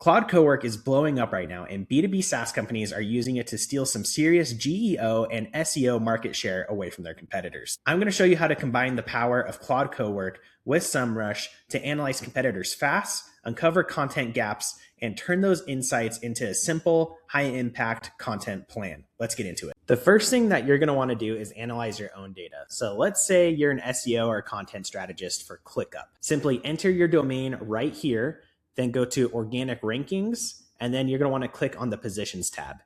Claude Cowork is blowing up right now, and B2B SaaS companies are using it to steal some serious GEO and SEO market share away from their competitors. I'm going to show you how to combine the power of Claude Cowork with Semrush to analyze competitors fast, uncover content gaps, and turn those insights into a simple, high-impact content plan. Let's get into it. The first thing that you're going to want to do is analyze your own data. So let's say you're an SEO or content strategist for ClickUp. Simply enter your domain right here, then go to organic rankings, and then you're going to want to click on the positions tab.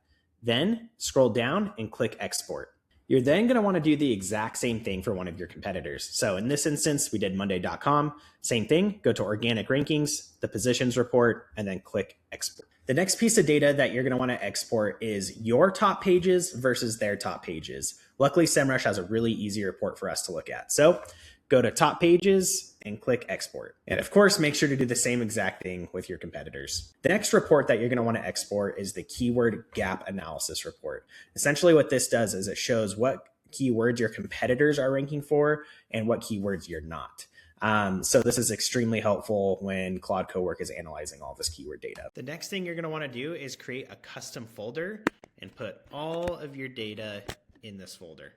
Then scroll down and click export. You're then going to want to do the exact same thing for one of your competitors. So in this instance, we did Monday.com. Same thing, go to organic rankings, the positions report, and then click export. The next piece of data that you're going to want to export is your top pages versus their top pages. Luckily, Semrush has a really easy report for us to look at. So go to top pages and click export. And of course, make sure to do the same exact thing with your competitors. The next report that you're going to want to export is the keyword gap analysis report. Essentially what this does is it shows what keywords your competitors are ranking for and what keywords you're not. So this is extremely helpful when Claude Cowork is analyzing all this keyword data. The next thing you're going to want to do is create a custom folder and put all of your data in this folder.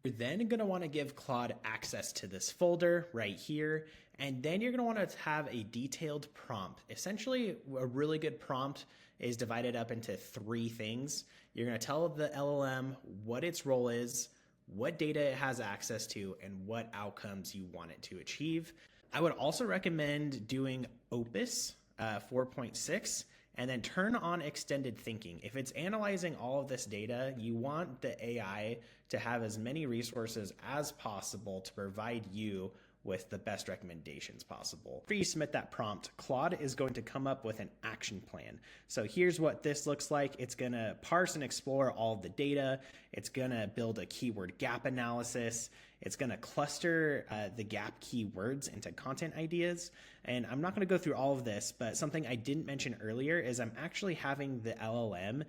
You're then going to want to give Claude access to this folder right here, and then you're going to want to have a detailed prompt. Essentially, a really good prompt is divided up into three things. You're going to tell the LLM what its role is, what data it has access to, and what outcomes you want it to achieve. I would also recommend doing Opus 4.6 and then turn on extended thinking. If it's analyzing all of this data, you want the AI to have as many resources as possible to provide you with the best recommendations possible. After you submit that prompt, Claude is going to come up with an action plan. So here's what this looks like. It's going to parse and explore all of the data. It's going to build a keyword gap analysis. It's going to cluster the gap keywords into content ideas. And I'm not going to go through all of this, but something I didn't mention earlier is I'm actually having the LLM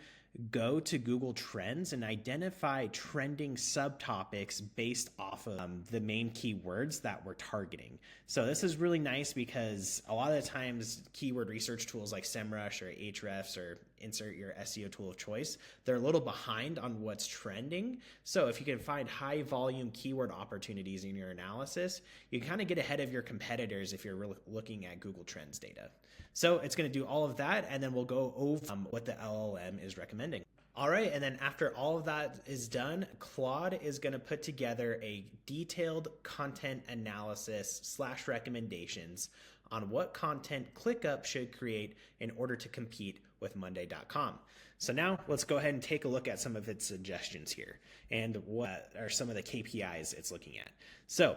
go to Google Trends and identify trending subtopics based off of the main keywords that we're targeting. So this is really nice because a lot of the times keyword research tools like Semrush or Ahrefs or insert your SEO tool of choice, they're a little behind on what's trending. So if you can find high volume keyword opportunities in your analysis, you can kind of get ahead of your competitors if you're really looking at Google Trends data. So it's going to do all of that, and then we'll go over what the LLM is recommending. All right, and then after all of that is done, Claude is going to put together a detailed content analysis / recommendations on what content ClickUp should create in order to compete with Monday.com. So now let's go ahead and take a look at some of its suggestions here and what are some of the KPIs it's looking at. So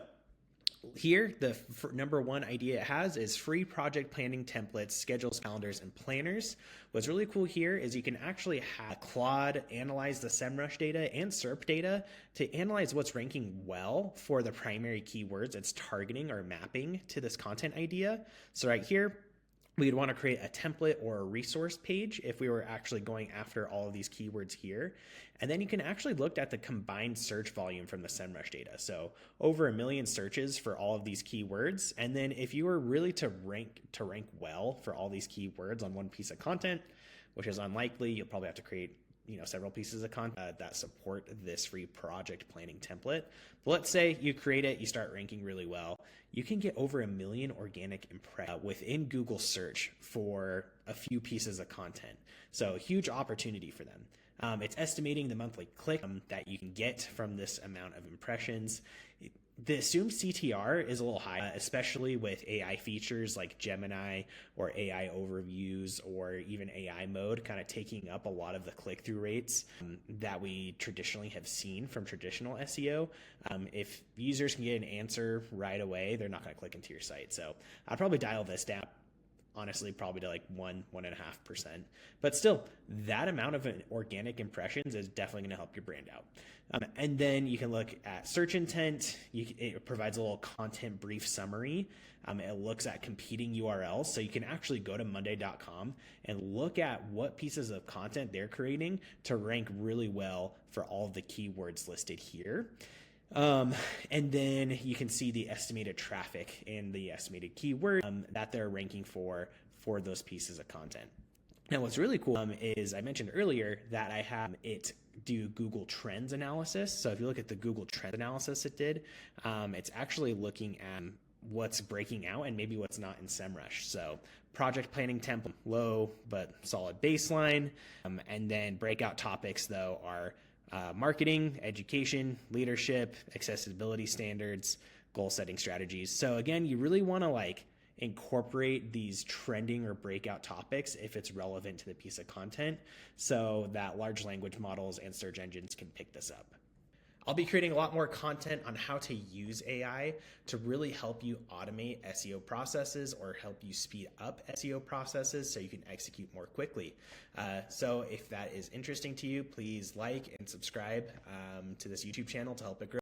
here, the number one idea it has is free project planning templates, schedules, calendars, and planners. What's really cool here is you can actually have Claude analyze the Semrush data and SERP data to analyze what's ranking well for the primary keywords it's targeting or mapping to this content idea. So right here, we'd want to create a template or a resource page if we were actually going after all of these keywords here. And then you can actually look at the combined search volume from the Semrush data. So over 1 million searches for all of these keywords. And then if you were really to rank well for all these keywords on one piece of content, which is unlikely, you'll probably have to create several pieces of content that support this free project planning template. But let's say you create it, you start ranking really well. You can get over 1 million organic impressions within Google search for a few pieces of content. So a huge opportunity for them. It's estimating the monthly click that you can get from this amount of impressions. The assumed CTR is a little high, especially with AI features like Gemini or AI overviews or even AI mode kind of taking up a lot of the click-through rates that we traditionally have seen from traditional SEO. If users can get an answer right away, they're not going to click into your site. So I'd probably dial this down. Honestly, probably to like 1.5%. But still, that amount of organic impressions is definitely going to help your brand out. And then you can look at search intent. It provides a little content brief summary. It looks at competing URLs. So you can actually go to Monday.com and look at what pieces of content they're creating to rank really well for all of the keywords listed here. And then you can see the estimated traffic and the estimated keyword that they're ranking for for those pieces of content. Now, what's really cool is I mentioned earlier that I have it do Google Trends analysis. So if you look at the Google Trends analysis it did, it's actually looking at what's breaking out and maybe what's not in Semrush. So project planning template, low but solid baseline. And then breakout topics, though, are marketing, education, leadership, accessibility standards, goal setting strategies. So again, you really want to incorporate these trending or breakout topics if it's relevant to the piece of content so that large language models and search engines can pick this up. I'll be creating a lot more content on how to use AI to really help you automate SEO processes or help you speed up SEO processes so you can execute more quickly. So if that is interesting to you, please like and subscribe to this YouTube channel to help it grow.